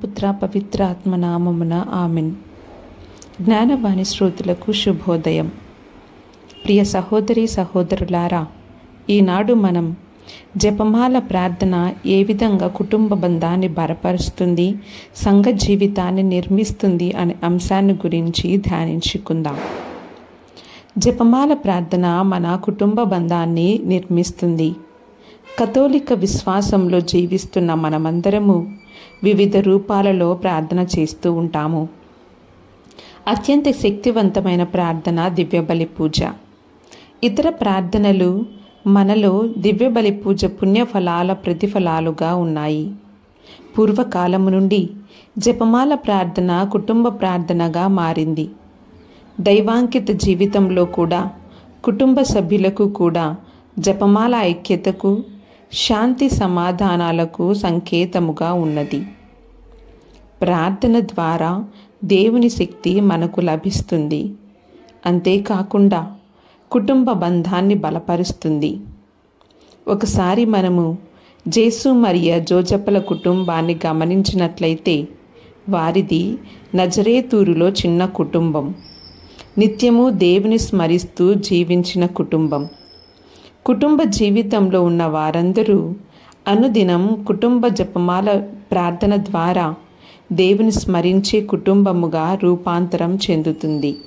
పుత్ర పవిత్ర ఆత్మనామమున ఆమెన్. జ్ఞానవాణి శ్రోతలకు శుభోదయం. ప్రియ సహోదరి సహోదరులారా, ఈనాడు మనం జపమాల ప్రార్థన ఏ విధంగా కుటుంబ బంధాన్ని బలపరుస్తుంది, సంఘ జీవితాన్ని నిర్మిస్తుంది అనే అంశాన్ని గురించి ధ్యానించుకుందాం. జపమాల ప్రార్థన మన కుటుంబ బంధాన్ని నిర్మిస్తుంది. కథోలిక విశ్వాసంలో జీవిస్తున్న మనమందరము వివిధ రూపాలలో ప్రార్థన చేస్తూ ఉంటాము. అత్యంత శక్తివంతమైన ప్రార్థన దివ్యబలి పూజ. ఇతర ప్రార్థనలు మనలో దివ్యబలి పూజ పుణ్యఫలాల ప్రతిఫలాలుగా ఉన్నాయి. పూర్వకాలము నుండి జపమాల ప్రార్థన కుటుంబ ప్రార్థనగా మారింది. దైవాంకిత జీవితంలో కూడా కుటుంబ సభ్యులకు కూడా జపమాల ఐక్యతకు, శాంతి సమాధానాలకు సంకేతముగా ఉన్నది. ప్రార్థన ద్వారా దేవుని శక్తి మనకు లభిస్తుంది. అంతేకాకుండా కుటుంబ బంధాన్ని బలపరుస్తుంది. ఒకసారి మనము జేసు మరియ జోజప్పల కుటుంబాన్ని గమనించినట్లయితే వారిది నజరేతూరులో చిన్న కుటుంబం. నిత్యము దేవుని స్మరిస్తూ జీవించిన కుటుంబం. కుటుంబ జీవితంలో ఉన్న వారందరూ అనుదినం కుటుంబ జపమాల ప్రార్థన ద్వారా దేవుని స్మరించే కుటుంబముగా రూపాంతరం చెందుతుంది.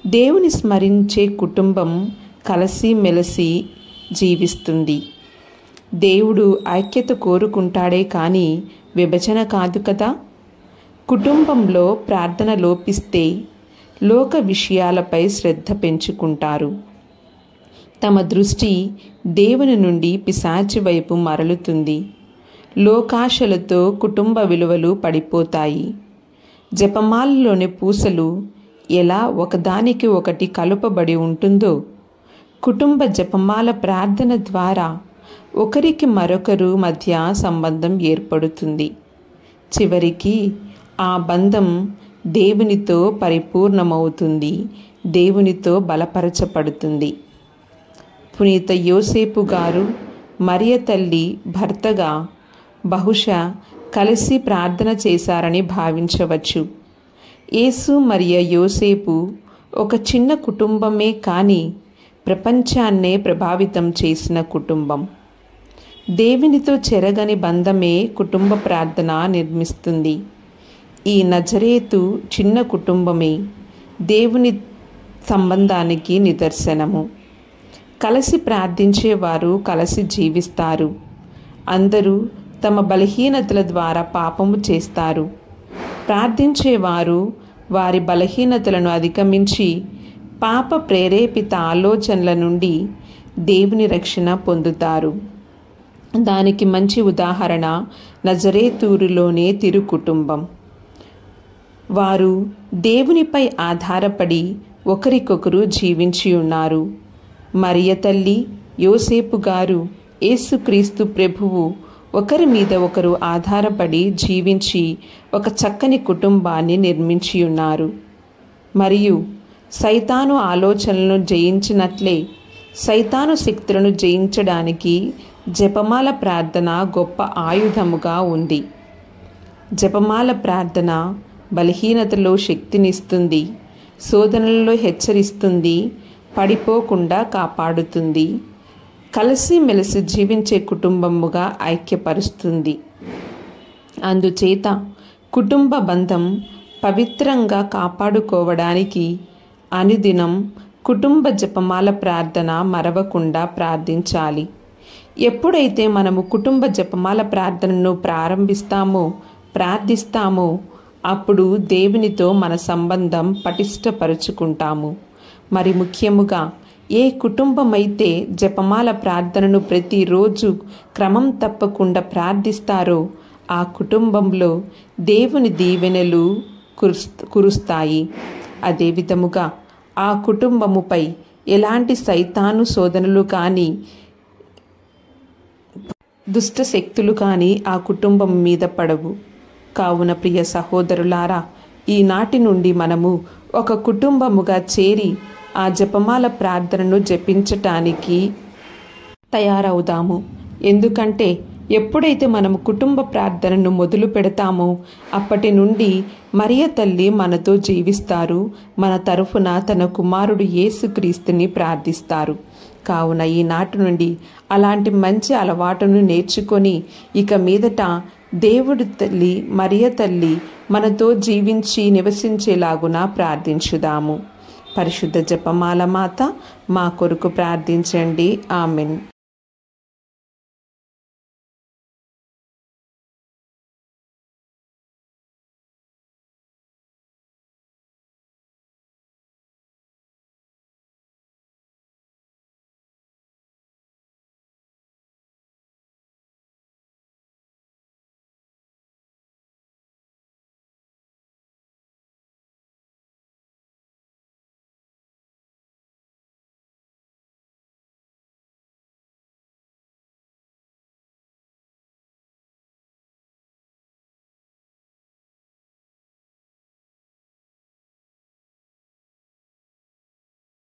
దేవుని స్మరించే కుటుంబం కలిసి మెలిసి జీవిస్తుంది. దేవుడు ఐక్యత కోరుకుంటాడే కానీ విభజన కాదు కదా. కుటుంబంలో ప్రార్థన లోపిస్తే లోక విషయాలపై శ్రద్ధ పెంచుకుంటారు. తమ దృష్టి దేవుని నుండి పిశాచి వైపు మరలుతుంది. లోకాశలతో కుటుంబ విలువలు పడిపోతాయి. జపమాలలోని పూసలు ఎలా ఒకదానికి ఒకటి కలుపబడి ఉంటుందో, కుటుంబ జపమాల ప్రార్థన ద్వారా ఒకరికి మరొకరు మధ్య సంబంధం ఏర్పడుతుంది. చివరికి ఆ బంధం దేవునితో పరిపూర్ణమవుతుంది, దేవునితో బలపరచబడుతుంది. పునీత యోసేపు గారు మరియ తల్లి భర్తగా బహుశా కలిసి ప్రార్థన చేశారని భావించవచ్చు. యేసు మరియ యోసేపు ఒక చిన్న కుటుంబమే కానీ ప్రపంచాన్నే ప్రభావితం చేసిన కుటుంబం. దేవునితో చెరగని బంధమే కుటుంబ ప్రార్థన నిర్మిస్తుంది. ఈ నజరేతు చిన్న కుటుంబమే దేవుని సంబంధానికి నిదర్శనము. కలిసి ప్రార్థించేవారు కలిసి జీవిస్తారు. అందరూ తమ బలహీనతల ద్వారా పాపము చేస్తారు. ప్రార్థించేవారు వారి బలహీనతలను అధిగమించి పాప ప్రేరేపిత ఆలోచనల నుండి దేవుని రక్షణ పొందుతారు. దానికి మంచి ఉదాహరణ నజరేతూరులోనే తిరు కుటుంబం. వారు దేవునిపై ఆధారపడి ఒకరికొకరు జీవించి ఉన్నారు. మరియ తల్లి, యోసేపు గారు, యేసుక్రీస్తు ప్రభువు ఒకరి మీద ఒకరు ఆధారపడి జీవించి ఒక చక్కని కుటుంబాన్ని నిర్మించి ఉన్నారు. మరియు సైతాను ఆలోచనలను జయించినట్లే సైతాను శక్తులను జయించడానికి జపమాల ప్రార్థన గొప్ప ఆయుధముగా ఉంది. జపమాల ప్రార్థన బలహీనతలో శక్తినిస్తుంది, శోధనలలో హెచ్చరిస్తుంది, పడిపోకుండా కాపాడుతుంది, కలిసి మెలిసి జీవించే కుటుంబముగా ఐక్యపరుస్తుంది. అందుచేత కుటుంబ బంధం పవిత్రంగా కాపాడుకోవడానికి అనుదినం కుటుంబ జపమాల ప్రార్థన మరవకుండా ప్రార్థించాలి. ఎప్పుడైతే మనము కుటుంబ జపమాల ప్రార్థనను ప్రార్థిస్తామో అప్పుడు దేవునితో మన సంబంధం పటిష్టపరుచుకుంటాము. మరి ముఖ్యముగా ఏ కుటుంబమైతే జపమాల ప్రార్థనను ప్రతిరోజు క్రమం తప్పకుండా ప్రార్థిస్తారో ఆ కుటుంబంలో దేవుని దీవెనలు కురుస్తాయి. అదేవిధముగా ఆ కుటుంబముపై ఎలాంటి సైతాను శోధనలు కానీ దుష్ట శక్తులు కానీ ఆ కుటుంబం మీద పడవు. కావున ప్రియ సహోదరులారా, ఈనాటి నుండి మనము ఒక కుటుంబముగా చేరి ఆ జపమాల ప్రార్థనను జపించటానికి తయారవుదాము. ఎందుకంటే ఎప్పుడైతే మనము కుటుంబ ప్రార్థనను మొదలు పెడతామో అప్పటి నుండి మరియ తల్లి మనతో జీవిస్తారు, మన తరఫున తన కుమారుడు యేసుక్రీస్తుని ప్రార్థిస్తారు. కావున ఈనాటి నుండి అలాంటి మంచి అలవాటును నేర్చుకొని ఇక మీదట దేవుడి తల్లి మరియ తల్లి మనతో జీవించి నివసించేలాగున ప్రార్థించుదాము. పరిశుద్ధ జపమాల మాత మా కొరకు ప్రార్థించండి. ఆమెన్.